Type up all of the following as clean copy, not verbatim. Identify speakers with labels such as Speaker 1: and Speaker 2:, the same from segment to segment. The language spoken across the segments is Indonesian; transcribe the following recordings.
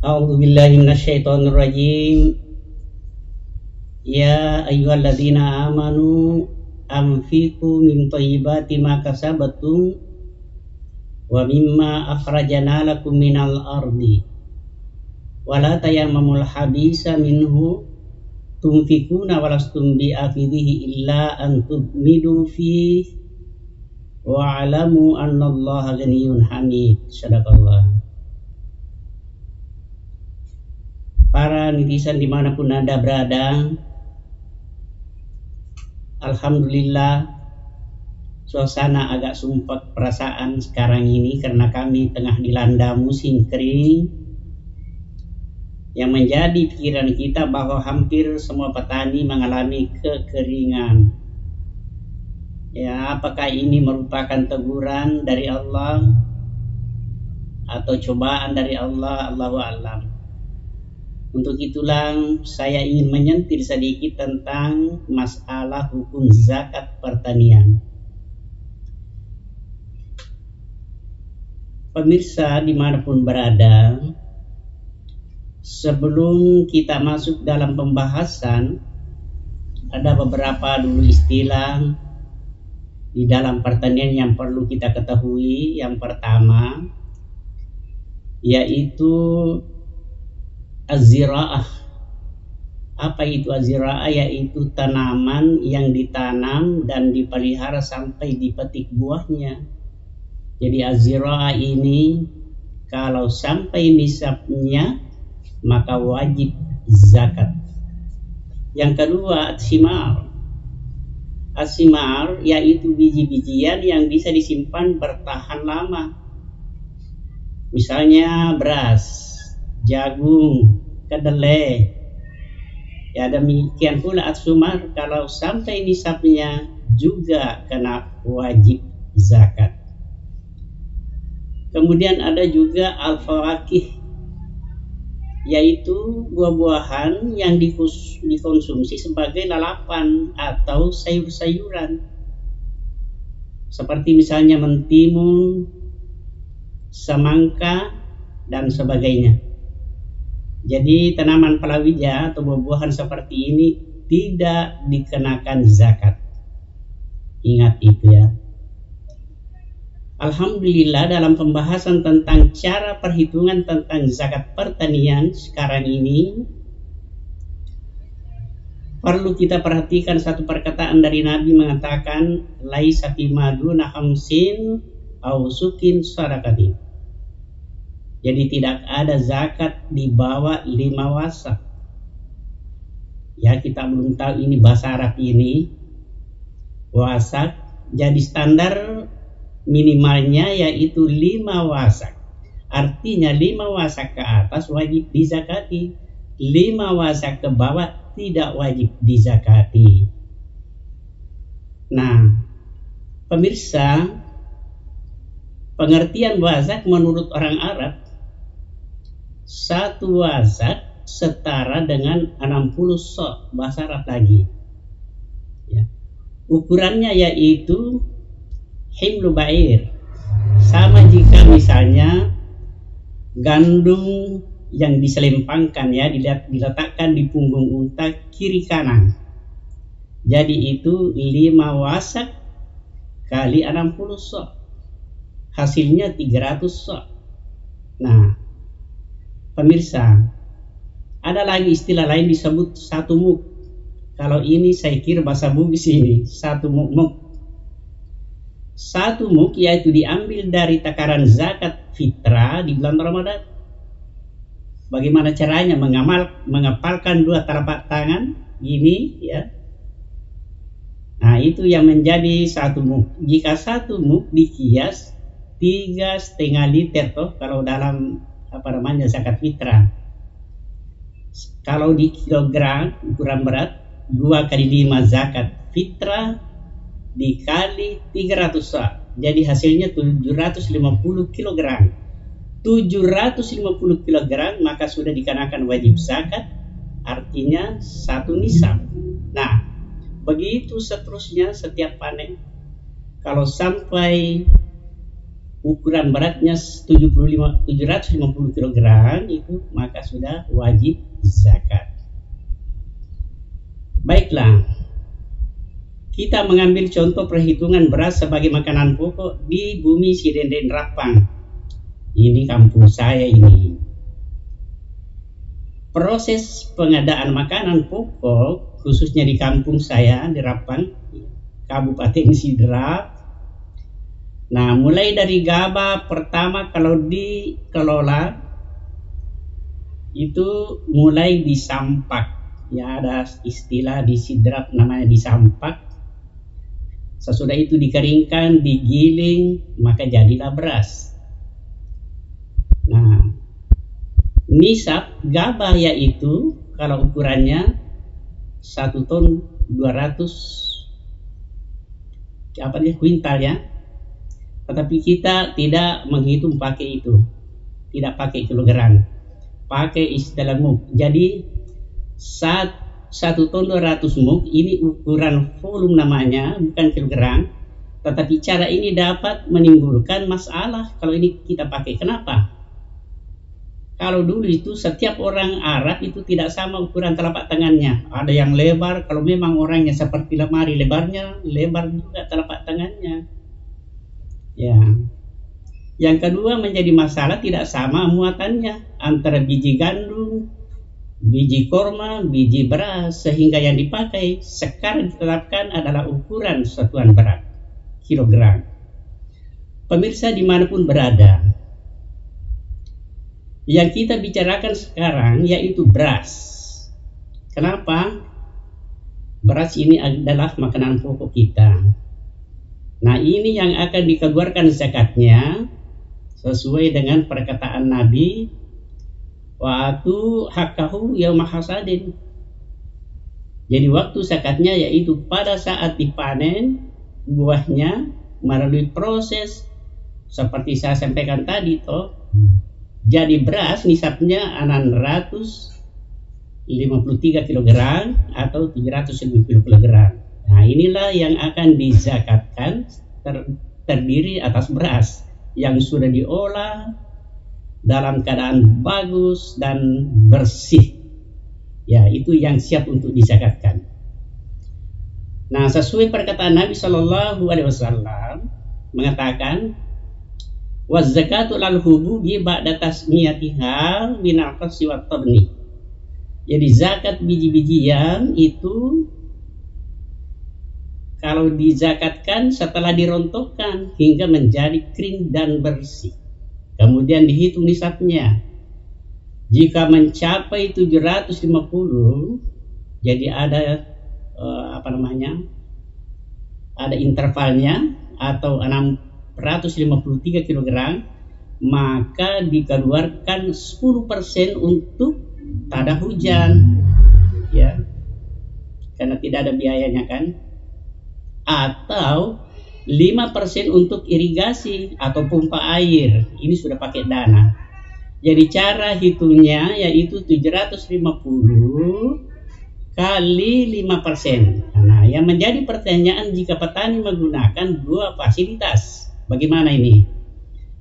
Speaker 1: A'udzu billahi minasyaitonir rajim. Ya ayyuhalladzina amanu anfiqu min thayyibati ma kasabatum wa mimma akhrajna lakum minal ardi wa la tayammamul habisa minhu tunfikuna walastum bi'akhidhihi illa an tudmidu fihi wa alamu annallaha ghaniyyun hamid. Sadaqallah. Para netizen dimanapun Anda berada, alhamdulillah suasana agak sumpek perasaan sekarang ini karena kami tengah dilanda musim kering yang menjadi pikiran kita bahwa hampir semua petani mengalami kekeringan. Ya, apakah ini merupakan teguran dari Allah atau cobaan dari Allah? Allahu a'lam. Untuk itulah saya ingin menyentil sedikit tentang masalah hukum zakat pertanian. Pemirsa dimanapun berada, sebelum kita masuk dalam pembahasan, ada beberapa dulu istilah di dalam pertanian yang perlu kita ketahui. Yang pertama yaitu az-zira'ah. Apa itu az-zira'ah? Yaitu tanaman yang ditanam dan dipelihara sampai dipetik buahnya. Jadi az-zira'ah ini kalau sampai nisabnya maka wajib zakat. Yang kedua as-simar. As-simar yaitu biji-bijian yang bisa disimpan bertahan lama. Misalnya beras, jagung, kedelai. Ya, demikian pula as-sumar kalau sampai nisabnya juga kena wajib zakat. Kemudian ada juga al-fawakih, yaitu buah-buahan yang dikonsumsi sebagai lalapan atau sayur-sayuran, seperti misalnya mentimun, semangka, dan sebagainya. Jadi tanaman palawija atau buah-buahan seperti ini tidak dikenakan zakat. Ingat itu ya. Alhamdulillah dalam pembahasan tentang cara perhitungan tentang zakat pertanian sekarang ini perlu kita perhatikan satu perkataan dari Nabi mengatakan laisa fi maduna khamsin au sukin sadaqati. Jadi tidak ada zakat di bawah 5 wasak. Ya, kita belum tahu ini bahasa Arab ini wasak. Jadi standar minimalnya yaitu 5 wasak. Artinya 5 wasak ke atas wajib dizakati, 5 wasak ke bawah tidak wajib dizakati. Nah, pemirsa, pengertian wasak menurut orang Arab, 1 wasak setara dengan 60 sok, bahasa Arab lagi. Ya. Ukurannya yaitu himlu ba'ir. Sama jika misalnya gandum yang diselempangkan ya, diletakkan di punggung unta kiri kanan. Jadi itu 5 wasak kali 60 sok. Hasilnya 300 sok. Nah, pemirsa, ada lagi istilah lain disebut 1 muk. Kalau ini saya kira bahasa Bugis ini, 1 muk. 1 muk yaitu diambil dari takaran zakat fitrah di bulan Ramadan. Bagaimana caranya? Mengepalkan 2 telapak tangan ini ya. Nah, itu yang menjadi 1 muk. Jika 1 muk dikias 3,5 liter toh kalau dalam zakat fitrah. Kalau di kilogram ukuran berat 2 kali 5 zakat fitrah dikali 300 sak. Jadi hasilnya 750 kg. 750 kg maka sudah dikenakan wajib zakat, artinya 1 nisab. Nah, begitu seterusnya setiap panen. Kalau sampai ukuran beratnya 750 kg itu, maka sudah wajib zakat. Baiklah, kita mengambil contoh perhitungan beras sebagai makanan pokok di bumi Sidenden Rapang. Ini kampung saya ini. Proses pengadaan makanan pokok khususnya di kampung saya di Rapang, Kabupaten Sidrap. Nah, mulai dari gabah pertama kalau dikelola itu mulai disampak. Ya, ada istilah di Sidrap namanya disampak. Sesudah itu dikeringkan, digiling, maka jadilah beras. Nah, nisab gabah yaitu kalau ukurannya 1 ton 200 kuintal ya. Tetapi kita tidak menghitung pakai itu, tidak pakai kilogram, pakai istilah muk. Jadi 1 ton 200 muk ini ukuran volume namanya, bukan kilogram. Tetapi cara ini dapat menimbulkan masalah kalau ini kita pakai. Kenapa? Kalau dulu itu setiap orang Arab itu tidak sama ukuran telapak tangannya. Ada yang lebar, kalau memang orangnya seperti lemari, lebarnya lebar juga telapak tangannya. Ya. Yang kedua menjadi masalah tidak sama muatannya antara biji gandum, biji korma, biji beras, sehingga yang dipakai sekarang ditetapkan adalah ukuran satuan berat, kilogram. Pemirsa dimanapun berada, yang kita bicarakan sekarang yaitu beras. Kenapa? Beras ini adalah makanan pokok kita. Nah, ini yang akan dikeluarkan zakatnya sesuai dengan perkataan Nabi, wa atu haqqahu yauma hasadin. Jadi waktu zakatnya yaitu pada saat dipanen buahnya melalui proses seperti saya sampaikan tadi toh. Jadi beras nisabnya 653 kg atau 750 kg. Nah, inilah yang akan dizakatkan, terdiri atas beras yang sudah diolah dalam keadaan bagus dan bersih. Ya, itu yang siap untuk dizakatkan. Nah, sesuai perkataan Nabi Shallallahu Alaihi Wasallam mengatakan, waz-zakatu lal hububi ba'da tasmiyatiha min al-qasi wat tabni. Jadi zakat biji-bijian itu kalau dizakatkan setelah dirontokkan hingga menjadi kering dan bersih. Kemudian dihitung nisabnya. Jika mencapai 750, jadi ada ada intervalnya atau 653 kg, maka dikeluarkan 10% untuk tada hujan, ya, karena tidak ada biayanya kan, atau 5% untuk irigasi atau pompa air, ini sudah pakai dana. Jadi cara hitungnya yaitu 750 kali 5%. Nah, yang menjadi pertanyaan jika petani menggunakan dua fasilitas, bagaimana ini?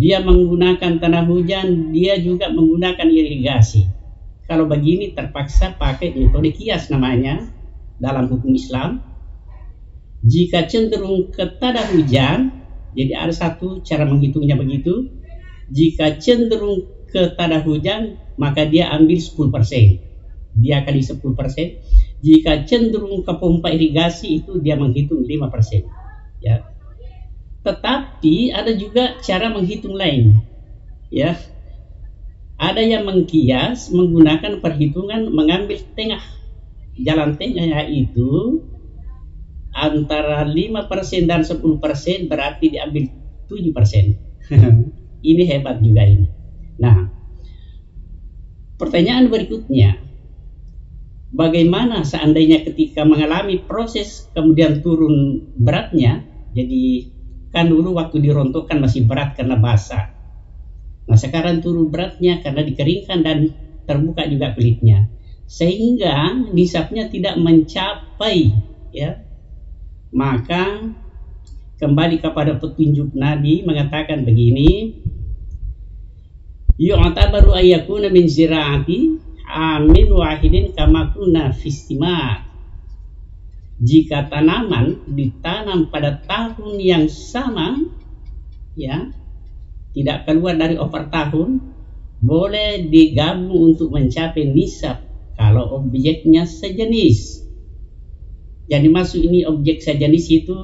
Speaker 1: Dia menggunakan tanah hujan, dia juga menggunakan irigasi. Kalau begini terpaksa pakai metode kias namanya dalam hukum Islam. Jika cenderung ke tanah hujan, jadi ada satu cara menghitungnya begitu. Jika cenderung ke tanah hujan, maka dia ambil 10%. Dia kali 10%. Jika cenderung ke pompa irigasi, itu dia menghitung 5%. Ya. Tetapi ada juga cara menghitung lain. Ya. Ada yang mengkias menggunakan perhitungan mengambil tengah. Jalan tengahnya itu antara 5% dan 10%, berarti diambil 7%. Ini hebat juga ini. Nah, pertanyaan berikutnya, bagaimana seandainya ketika mengalami proses kemudian turun beratnya? Jadi kan dulu waktu dirontokkan masih berat karena basah. Nah, sekarang turun beratnya karena dikeringkan dan terbuka juga kulitnya, sehingga nisabnya tidak mencapai, ya, maka kembali kepada petunjuk Nabi mengatakan begini, yu'tabaru ayyakuna min ziraati amin wahidin kama kunna fi istimar. Jika tanaman ditanam pada tahun yang sama, ya, tidak keluar dari over tahun, boleh digabung untuk mencapai nisab kalau objeknya sejenis. Jadi maksud ini objek sejenis itu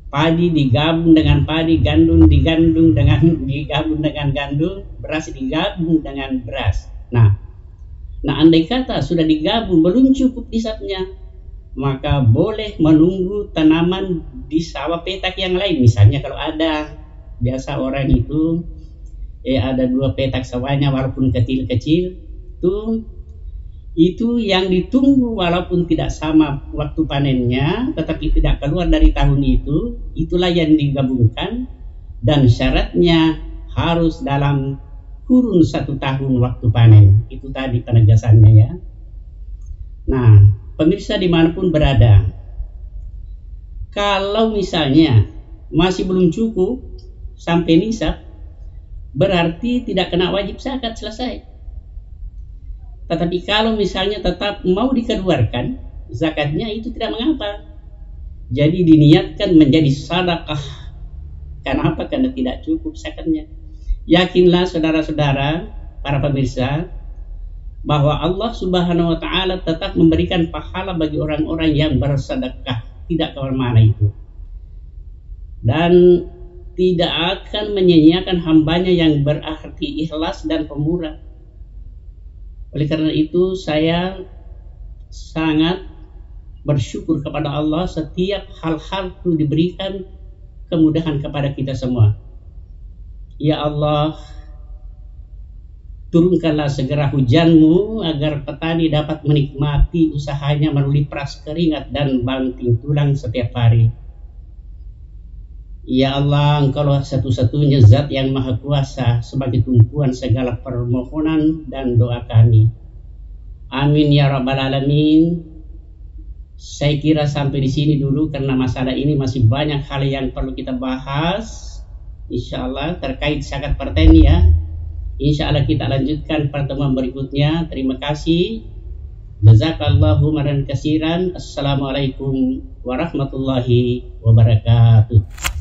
Speaker 1: padi digabung dengan padi, gandum digabung dengan gandum, beras digabung dengan beras. Nah andai kata sudah digabung belum cukup nisabnya, maka boleh menunggu tanaman di sawah petak yang lain. Misalnya kalau ada, biasa orang itu ada 2 petak sawahnya walaupun kecil-kecil, itu yang ditunggu walaupun tidak sama waktu panennya, tetapi tidak keluar dari tahun itu, itulah yang digabungkan, dan syaratnya harus dalam kurun 1 tahun waktu panen. Itu tadi penegasannya, ya. Nah, pemirsa dimanapun berada, kalau misalnya masih belum cukup sampai nisab, berarti tidak kena wajib zakat, selesai. Tetapi kalau misalnya tetap mau dikeluarkan zakatnya, itu tidak mengapa. Jadi diniatkan menjadi sedekah. Kenapa? Karena tidak cukup zakatnya. Yakinlah saudara-saudara, para pemirsa, bahwa Allah Subhanahu wa Ta'ala tetap memberikan pahala bagi orang-orang yang bersedekah, tidak kemana-mana itu, dan tidak akan menyia-nyiakan hambanya yang berarti ikhlas dan pemurah. Oleh karena itu saya sangat bersyukur kepada Allah setiap hal-hal itu diberikan kemudahan kepada kita semua. Ya Allah, turunkanlah segera hujanmu agar petani dapat menikmati usahanya melalui peras keringat dan banting tulang setiap hari. Ya Allah, Engkaulah satu-satunya zat yang maha kuasa sebagai tumpuan segala permohonan dan doa kami. Amin ya rabbal alamin. Saya kira sampai di sini dulu karena masalah ini masih banyak hal yang perlu kita bahas. Insya Allah terkait zakat pertanian, ya. Insya Allah kita lanjutkan pertemuan berikutnya. Terima kasih. Jazakallahu khairan katsiran. Assalamualaikum warahmatullahi wabarakatuh.